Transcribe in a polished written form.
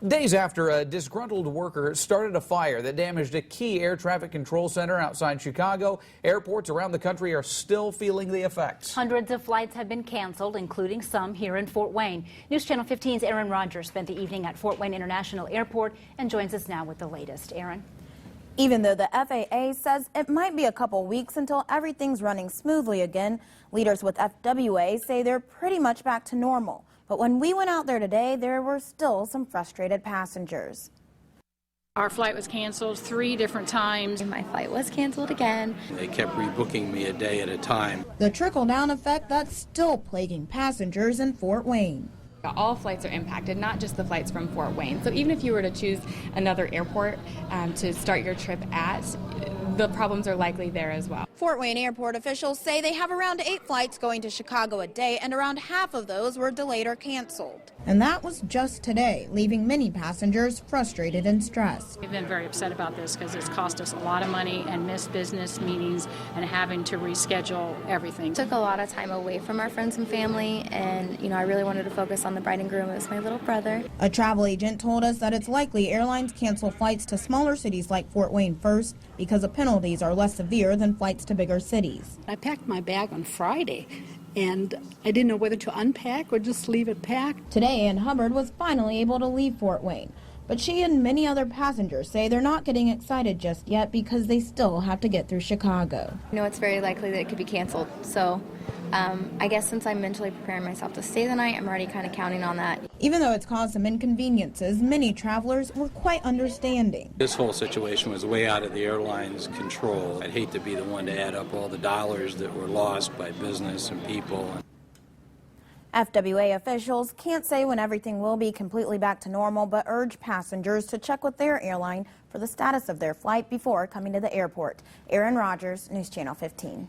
Days after a disgruntled worker started a fire that damaged a key air traffic control center outside Chicago, airports around the country are still feeling the effects. Hundreds of flights have been canceled, including some here in Fort Wayne. News Channel 15's Aaron Rogers spent the evening at Fort Wayne International Airport and joins us now with the latest. Aaron. Even though the FAA says it might be a couple weeks until everything's running smoothly again, leaders with FWA say they're pretty much back to normal. But when we went out there today, there were still some frustrated passengers. Our flight was canceled 3 different times. My flight was canceled again. They kept rebooking me a day at a time. The trickle-down effect that's still plaguing passengers in Fort Wayne. All flights are impacted, not just the flights from Fort Wayne. So even if you were to choose another airport to start your trip at, the problems are likely there as well. Fort Wayne airport officials say they have around 8 flights going to Chicago a day, and around half of those were delayed or canceled. And that was just today, leaving many passengers frustrated and stressed. We've been very upset about this because it's cost us a lot of money and missed business meetings and having to reschedule everything. Took a lot of time away from our friends and family, and I really wanted to focus on the bride and groom. It was my little brother. A travel agent told us that it's likely airlines cancel flights to smaller cities like Fort Wayne first because the penalties are less severe than flights to bigger cities. I packed my bag on Friday, and I didn't know whether to unpack or just leave it packed. Today, Ann Hubbard was finally able to leave Fort Wayne, but she and many other passengers say they're not getting excited just yet because they still have to get through Chicago. It's very likely that it could be canceled. So I guess since I'm mentally preparing myself to stay the night, I'm already kind of counting on that. Even though it's caused some inconveniences, many travelers were quite understanding. This whole situation was way out of the airline's control. I'd hate to be the one to add up all the dollars that were lost by business and people. FWA officials can't say when everything will be completely back to normal, but urge passengers to check with their airline for the status of their flight before coming to the airport. Aaron Rogers, News Channel 15.